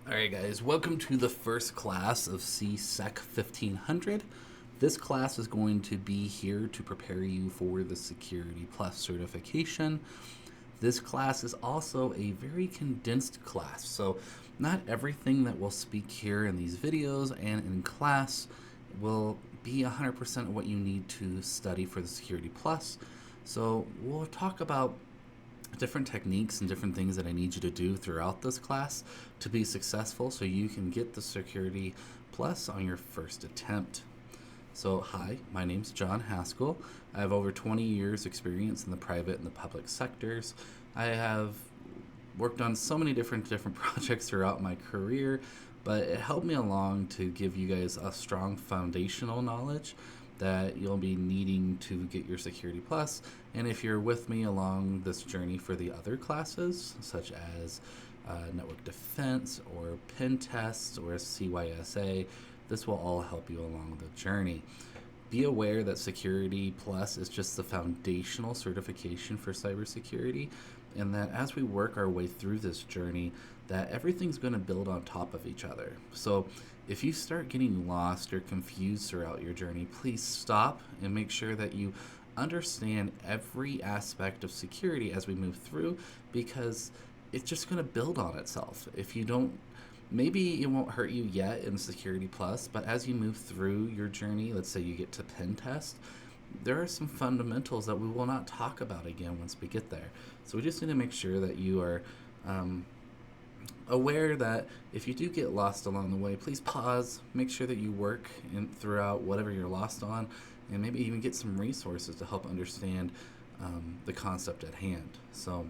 Alright guys, welcome to the first class of C-Sec 1500. This class is going to be here to prepare you for the SecurityPlus certification. This class is also a very condensed class, so not everything that we'll speak here in these videos and in class will be 100% of what you need to study for the SecurityPlus. So we'll talk about different techniques and different things that I need you to do throughout this class to be successful so you can get the Security Plus on your first attempt. So hi, my name's John Haskell. I have over 20 years experience in the private and the public sectors. I have worked on so many different projects throughout my career, but it helped me along to give you guys a strong foundational knowledge that you'll be needing to get your Security Plus. And if you're with me along this journey for the other classes, such as network defense or pen tests or CYSA, this will all help you along the journey. Be aware that Security Plus is just the foundational certification for cybersecurity, and that as we work our way through this journey, that everything's going to build on top of each other. So if you start getting lost or confused throughout your journey, please stop and make sure that you understand every aspect of security as we move through, because it's just going to build on itself. If you don't, maybe it won't hurt you yet in Security Plus, but as you move through your journey, let's say you get to pen test, there are some fundamentals that we will not talk about again once we get there. So we just need to make sure that you are aware that if you do get lost along the way, please pause, make sure that you work throughout whatever you're lost on, and maybe even get some resources to help understand the concept at hand. So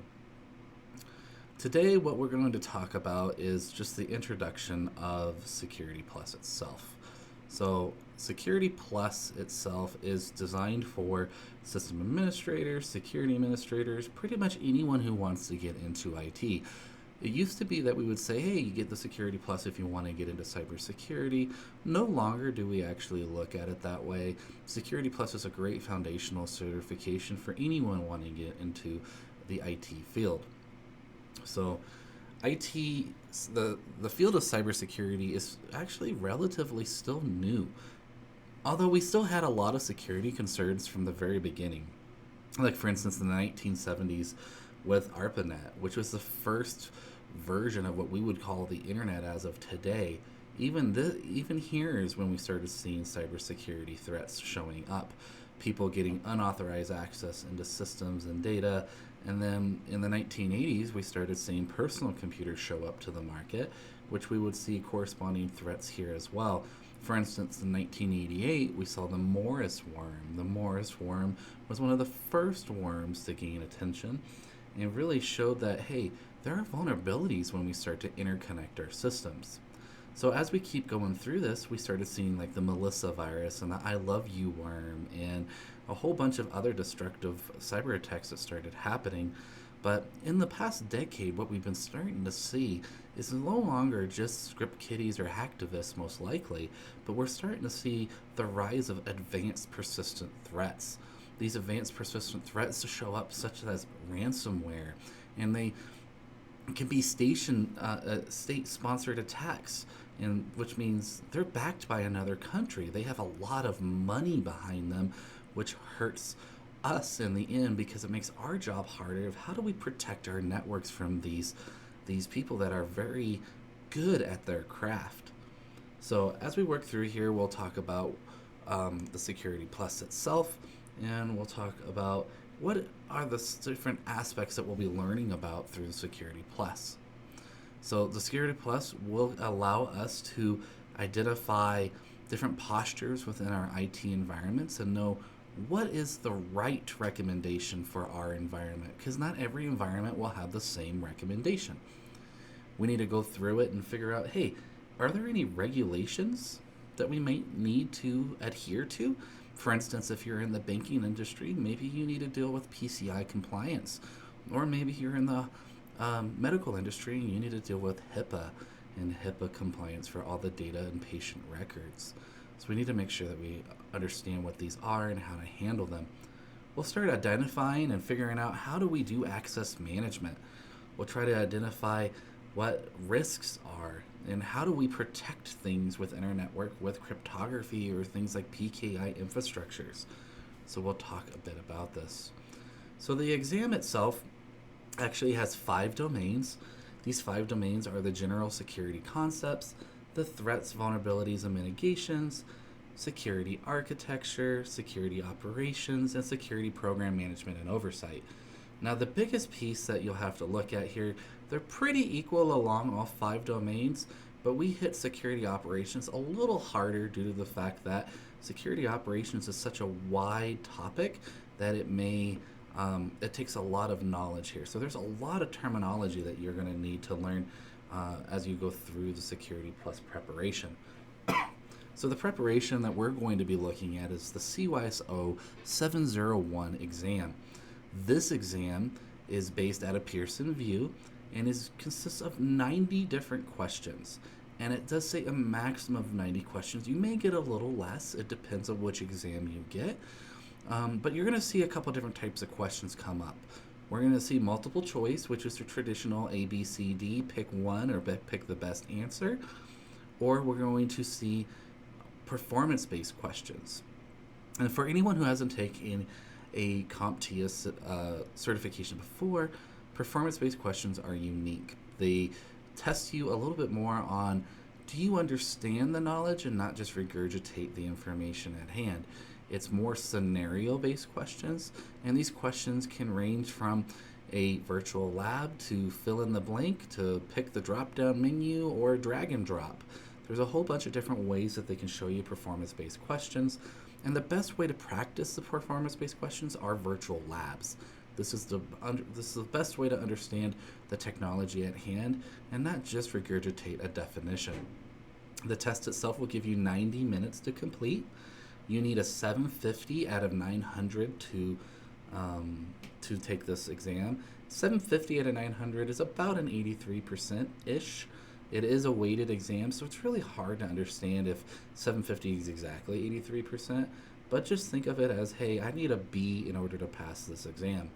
today what we're going to talk about is just the introduction of Security Plus itself. So Security Plus itself is designed for system administrators, security administrators, pretty much anyone who wants to get into IT. It used to be that we would say, hey, you get the Security Plus if you want to get into cybersecurity. No longer do we actually look at it that way. Security Plus is a great foundational certification for anyone wanting to get into the IT field. So IT, the field of cybersecurity is actually relatively still new, although we still had a lot of security concerns from the very beginning. Like for instance, in the 1970s with ARPANET, which was the first version of what we would call the internet as of today. Even here is when we started seeing cybersecurity threats showing up, people getting unauthorized access into systems and data. And then in the 1980s, we started seeing personal computers show up to the market, which we would see corresponding threats here as well. For instance, in 1988, we saw the Morris worm. The Morris worm was one of the first worms to gain attention, and it really showed that, hey, there are vulnerabilities when we start to interconnect our systems. So as we keep going through this, we started seeing like the Melissa virus and the I Love You worm and a whole bunch of other destructive cyber attacks that started happening. But in the past decade, what we've been starting to see is no longer just script kiddies or hacktivists most likely, but we're starting to see the rise of advanced persistent threats. These advanced persistent threats show up such as ransomware, and they can be state-sponsored attacks, and which means they're backed by another country. They have a lot of money behind them, which hurts us in the end because it makes our job harder of how do we protect our networks from these people that are very good at their craft. So as we work through here, we'll talk about the Security Plus itself, and we'll talk about what are the different aspects that we'll be learning about through the Security Plus. So the Security Plus will allow us to identify different postures within our IT environments and know what is the right recommendation for our environment, because not every environment will have the same recommendation. We need to go through it and figure out, hey, are there any regulations that we might need to adhere to? For instance, if you're in the banking industry, maybe you need to deal with PCI compliance. Or maybe you're in the medical industry and you need to deal with HIPAA and HIPAA compliance for all the data and patient records. So we need to make sure that we understand what these are and how to handle them. We'll start identifying and figuring out how do we do access management. We'll try to identify what risks are, and how do we protect things within our network with cryptography or things like PKI infrastructures. So we'll talk a bit about this. So the exam itself actually has 5 domains. These 5 domains are the general security concepts, the threats, vulnerabilities, and mitigations, security architecture, security operations, and security program management and oversight. Now, the biggest piece that you'll have to look at here, they're pretty equal along all 5 domains, but we hit security operations a little harder due to the fact that security operations is such a wide topic that it takes a lot of knowledge here. So there's a lot of terminology that you're going to need to learn as you go through the Security Plus preparation. So the preparation that we're going to be looking at is the CYSO 701 exam. This exam is based out of Pearson VUE and consists of 90 different questions. And it does say a maximum of 90 questions. You may get a little less. It depends on which exam you get. But you're going to see a couple different types of questions come up. We're going to see multiple choice, which is the traditional A, B, C, D, pick one or pick the best answer. Or we're going to see performance-based questions. And for anyone who hasn't taken a CompTIA certification before, performance-based questions are unique. They test you a little bit more on, do you understand the knowledge and not just regurgitate the information at hand? It's more scenario-based questions, and these questions can range from a virtual lab to fill in the blank, to pick the drop-down menu, or drag and drop. There's a whole bunch of different ways that they can show you performance-based questions, and the best way to practice the performance-based questions are virtual labs. This is the best way to understand the technology at hand and not just regurgitate a definition. The test itself will give you 90 minutes to complete. You need a 750 out of 900 to take this exam. 750 out of 900 is about an 83%-ish. It is a weighted exam, so it's really hard to understand if 750 is exactly 83%, but just think of it as, hey, I need a B in order to pass this exam.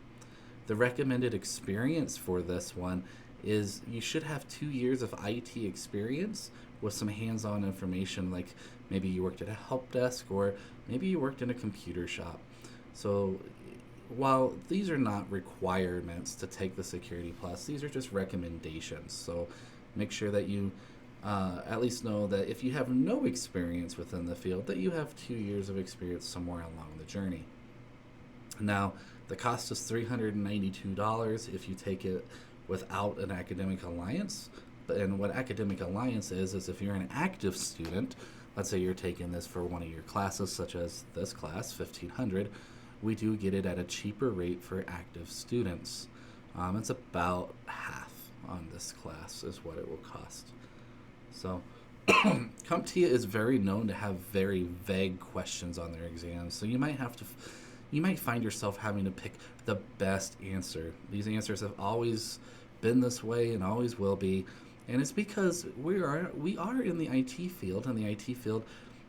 The recommended experience for this one is you should have 2 years of IT experience with some hands-on information, like maybe you worked at a help desk or maybe you worked in a computer shop. So while these are not requirements to take the Security Plus, these are just recommendations. So make sure that you at least know that if you have no experience within the field, that you have 2 years of experience somewhere along the journey. Now, the cost is $392 if you take it without an academic alliance. And what academic alliance is if you're an active student, let's say you're taking this for one of your classes, such as this class, 1500, we do get it at a cheaper rate for active students. It's about half on this class is what it will cost. So CompTIA is very known to have very vague questions on their exams, so you might find yourself having to pick the best answer. These answers have always been this way and always will be, and it's because we are in the IT field, and the IT field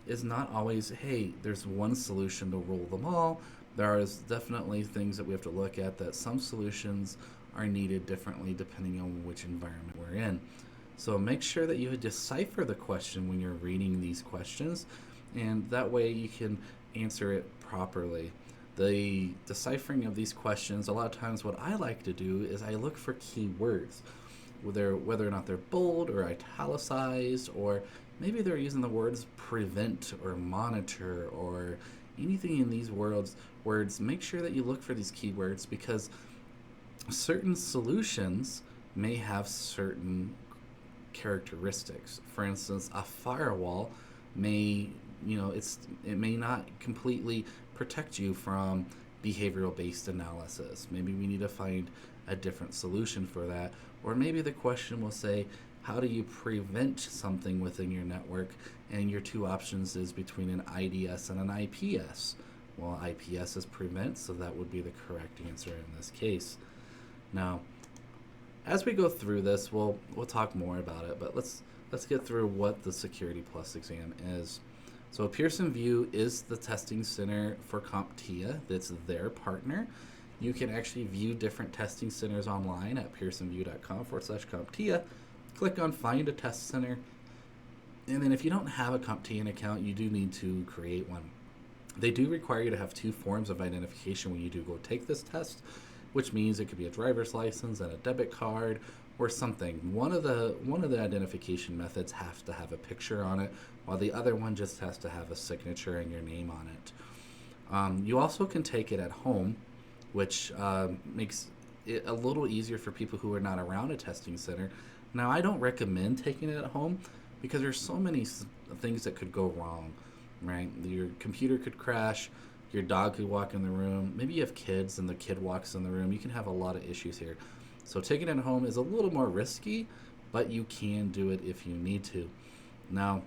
is not always, hey, there's one solution to rule them all. There is definitely things that we have to look at, that some solutions are needed differently depending on which environment we're in. So make sure that you decipher the question when you're reading these questions, and that way you can answer it properly. The deciphering of these questions, a lot of times what I like to do is I look for keywords, whether or not they're bold or italicized, or maybe they're using the words prevent or monitor or anything in these words. Make sure that you look for these keywords, because certain solutions may have certain characteristics. For instance, a firewall may, it may not completely protect you from behavioral-based analysis. Maybe we need to find a different solution for that. Or maybe the question will say, how do you prevent something within your network? And your two options is between an IDS and an IPS. Well, IPS is prevent, so that would be the correct answer in this case. Now, as we go through this, we'll talk more about it, but let's get through what the Security Plus exam is. So Pearson VUE is the testing center for CompTIA. That's their partner. You can actually view different testing centers online at pearsonvue.com/CompTIA, Click on Find a Test Center. And then if you don't have a CompTIA account, you do need to create one. They do require you to have 2 forms of identification when you do go take this test, which means it could be a driver's license and a debit card or something. One of the identification methods has to have a picture on it, while the other one just has to have a signature and your name on it. You also can take it at home, which makes it a little easier for people who are not around a testing center. Now, I don't recommend taking it at home because there's so many things that could go wrong, right? Your computer could crash, your dog could walk in the room, maybe you have kids and the kid walks in the room. You can have a lot of issues here. So taking it at home is a little more risky, but you can do it if you need to. Now,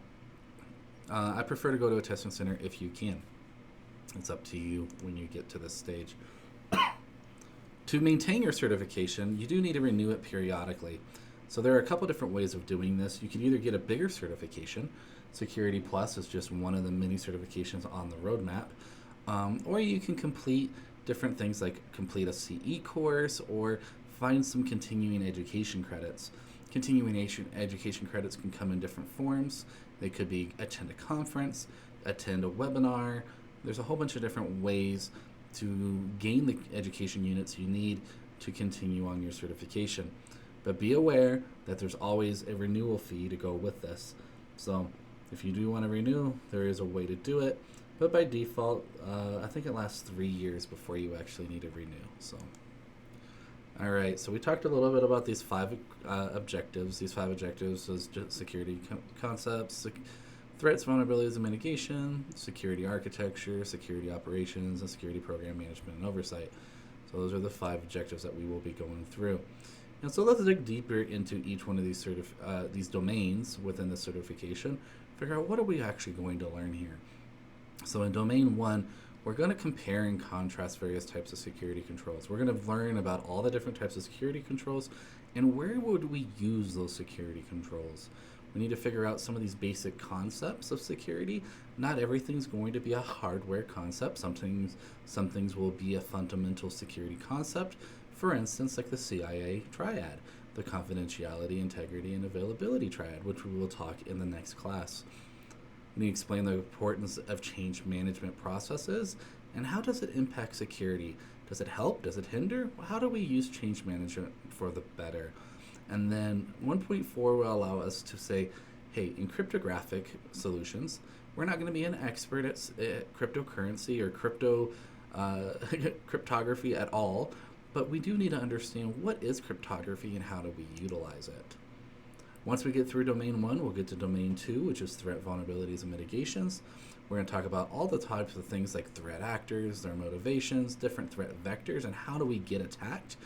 I prefer to go to a testing center if you can. It's up to you when you get to this stage. To maintain your certification, you do need to renew it periodically. So there are a couple different ways of doing this. You can either get a bigger certification. SecurityPlus is just one of the many certifications on the roadmap. Or you can complete different things like complete a CE course or find some continuing education credits. Continuing education credits can come in different forms. They could be attend a conference, attend a webinar. There's a whole bunch of different ways to gain the education units you need to continue on your certification. But be aware that there's always a renewal fee to go with this. So if you do want to renew, there is a way to do it. But by default, I think it lasts 3 years before you actually need to renew. So, all right. So we talked a little bit about these 5 objectives. These 5 objectives is just security concepts, threats, vulnerabilities, and mitigation, security architecture, security operations, and security program management and oversight. So those are the 5 objectives that we will be going through. And so let's dig deeper into each one of these domains within the certification. Figure out what are we actually going to learn here. So in domain 1, we're going to compare and contrast various types of security controls. We're going to learn about all the different types of security controls and where would we use those security controls. We need to figure out some of these basic concepts of security. Not everything's going to be a hardware concept. Some things will be a fundamental security concept. For instance, like the CIA triad, the confidentiality, integrity, and availability triad, which we will talk in the next class. We need to explain the importance of change management processes and how does it impact security. Does it help? Does it hinder? How do we use change management for the better? And then 1.4 will allow us to say, hey, in cryptographic solutions, we're not going to be an expert at cryptocurrency or cryptography at all, but we do need to understand what is cryptography and how do we utilize it. Once we get through domain 1, we'll get to domain 2, which is threat vulnerabilities and mitigations. We're going to talk about all the types of things like threat actors, their motivations, different threat vectors, and how do we get attacked.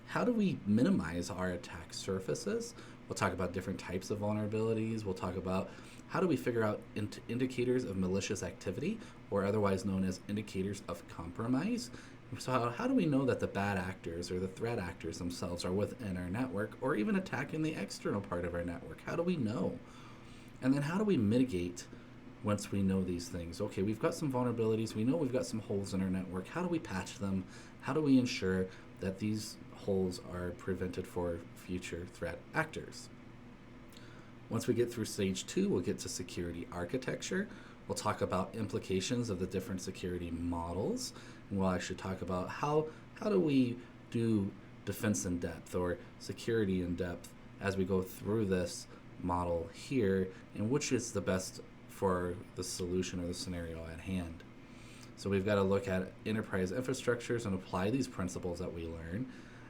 How do we minimize our attack surfaces? We'll talk about different types of vulnerabilities. We'll talk about how do we figure out indicators of malicious activity, or otherwise known as indicators of compromise. So how do we know that the bad actors or the threat actors themselves are within our network or even attacking the external part of our network? How do we know? And then how do we mitigate once we know these things? Okay, we've got some vulnerabilities. We know we've got some holes in our network. How do we patch them? How do we ensure that these holes are prevented for future threat actors? Once we get through stage 2, we'll get to security architecture. We'll talk about implications of the different security models. And we'll actually talk about how do we do defense in depth or security in depth as we go through this model here, and which is the best for the solution or the scenario at hand. So we've got to look at enterprise infrastructures and apply these principles that we learn.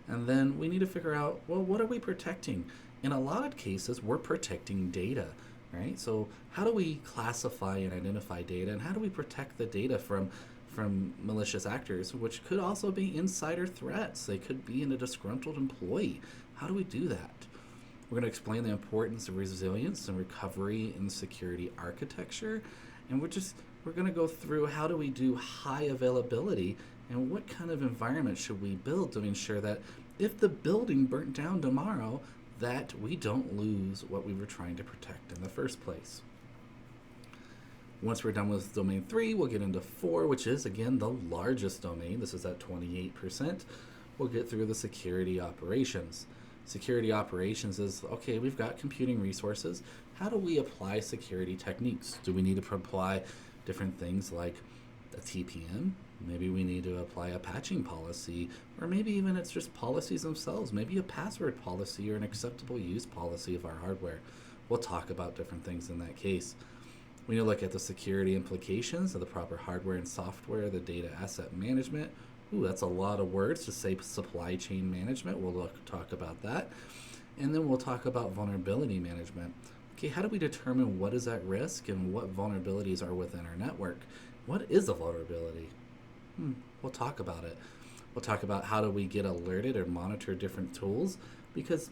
And then we need to figure out, well, what are we protecting? In a lot of cases, we're protecting data, right? So how do we classify and identify data, and how do we protect the data from malicious actors, which could also be insider threats? They could be in a disgruntled employee. How do we do that? We're going to explain the importance of resilience and recovery in security architecture, and we're going to go through how do we do high availability and what kind of environment should we build to ensure that if the building burnt down tomorrow, that we don't lose what we were trying to protect in the first place. Once we're done with domain 3, we'll get into 4, which is, again, the largest domain. This is at 28%. We'll get through the security operations. Security operations is, okay, we've got computing resources. How do we apply security techniques? Do we need to apply different things like a TPM? Maybe we need to apply a patching policy, or maybe even it's just policies themselves, maybe a password policy or an acceptable use policy of our hardware. We'll talk about different things in that case. We need to look at the security implications of the proper hardware and software, the data asset management. Ooh, that's a lot of words to say. Supply chain management. We'll talk about that. And then we'll talk about vulnerability management. Okay, how do we determine what is at risk and what vulnerabilities are within our network? What is a vulnerability? We'll talk about it. We'll talk about how do we get alerted or monitor different tools, because,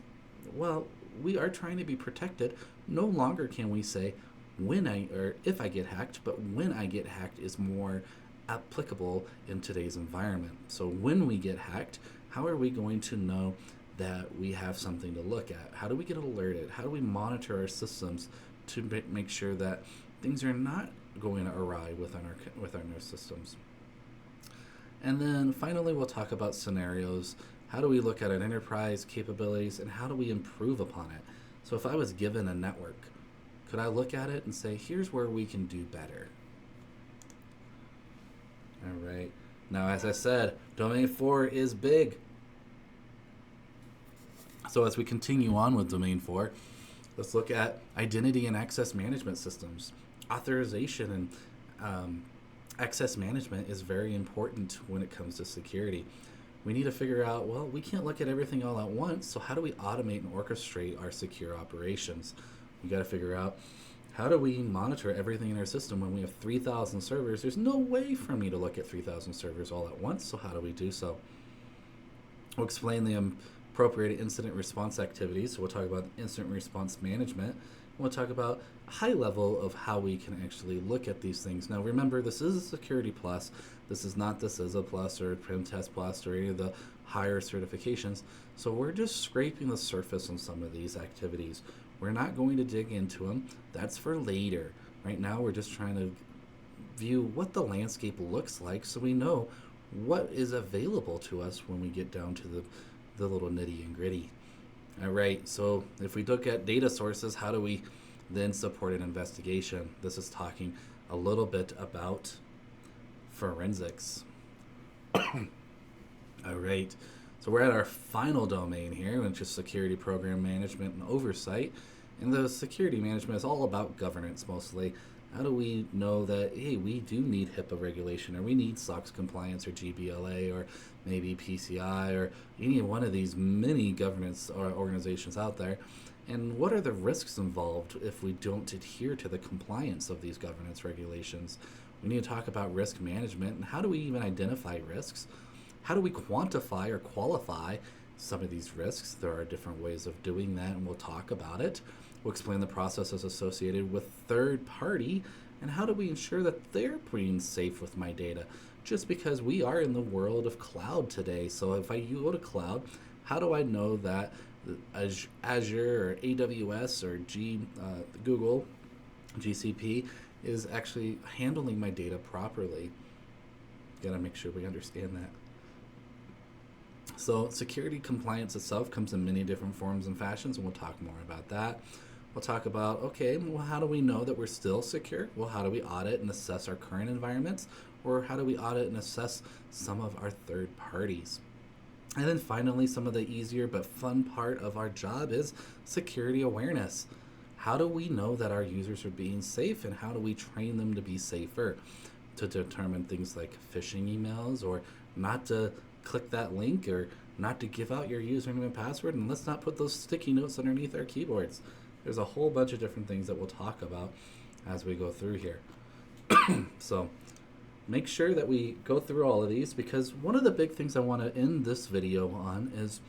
well, we are trying to be protected. No longer can we say when or if I get hacked, but when I get hacked is more applicable in today's environment. So when we get hacked, how are we going to know that we have something to look at? How do we get alerted? How do we monitor our systems to make sure that things are not going awry within our systems? And then finally, we'll talk about scenarios. How do we look at an enterprise capabilities and how do we improve upon it? So if I was given a network, could I look at it and say, here's where we can do better? All right. Now, as I said, Domain 4 is big. So as we continue on with Domain 4, let's look at identity and access management systems. Authorization and access management is very important when it comes to security. We need to figure out, well, we can't look at everything all at once, so how do we automate and orchestrate our secure operations? We got to figure out, how do we monitor everything in our system when we have 3,000 servers? There's no way for me to look at 3,000 servers all at once, so how do we do so? We'll explain the appropriate incident response activities. So we'll talk about incident response management. We'll talk about a high level of how we can actually look at these things. Now remember, this is a SecurityPlus. This is not the CISA Plus or PrimTest Plus or any of the higher certifications. So we're just scraping the surface on some of these activities. We're not going to dig into them. That's for later. Right now we're just trying to view what the landscape looks like so we know what is available to us when we get down to the little nitty and gritty. All right, so if we look at data sources, how do we then support an investigation? This is talking a little bit about forensics. All right, so we're at our final domain here, which is security program management and oversight. And the security management is all about governance mostly. How do we know that, hey, we do need HIPAA regulation, or we need SOX compliance, or GBLA, or maybe PCI, or any one of these many governance organizations out there? And what are the risks involved if we don't adhere to the compliance of these governance regulations? We need to talk about risk management, and how do we even identify risks? How do we quantify or qualify some of these risks? There are different ways of doing that, and we'll talk about it. We'll explain the processes associated with third party, and how do we ensure that they're being safe with my data? Just because we are in the world of cloud today. So if I go to cloud, how do I know that Azure or AWS or Google, GCP, is actually handling my data properly? Gotta make sure we understand that. So security compliance itself comes in many different forms and fashions, and we'll talk more about that. We'll talk about, okay, well, how do we know that we're still secure? Well, how do we audit and assess our current environments? Or how do we audit and assess some of our third parties? And then finally, some of the easier but fun part of our job is security awareness. How do we know that our users are being safe, and how do we train them to be safer? To determine things like phishing emails, or not to click that link, or not to give out your username and password, and let's not put those sticky notes underneath our keyboards. There's a whole bunch of different things that we'll talk about as we go through here. So make sure that we go through all of these, because one of the big things I want to end this video on is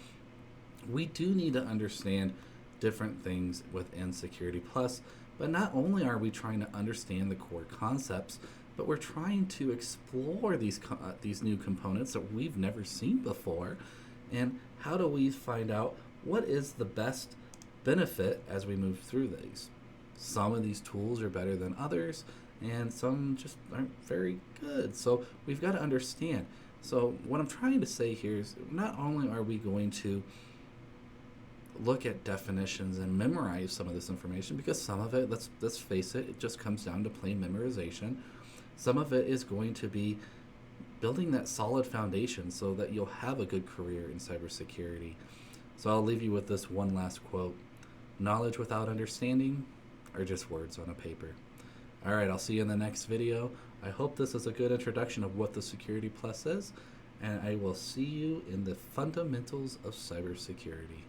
we do need to understand different things within SecurityPlus, but not only are we trying to understand the core concepts, but we're trying to explore these new components that we've never seen before, and how do we find out what is the best benefit as we move through these. Some of these tools are better than others, and some just aren't very good. So we've got to understand. So what I'm trying to say here is, not only are we going to look at definitions and memorize some of this information, because some of it, let's face it, it just comes down to plain memorization. Some of it is going to be building that solid foundation so that you'll have a good career in cybersecurity. So I'll leave you with this one last quote: knowledge without understanding are just words on a paper. All right, I'll see you in the next video. I hope this is a good introduction of what the SecurityPlus is, and I will see you in the fundamentals of cybersecurity.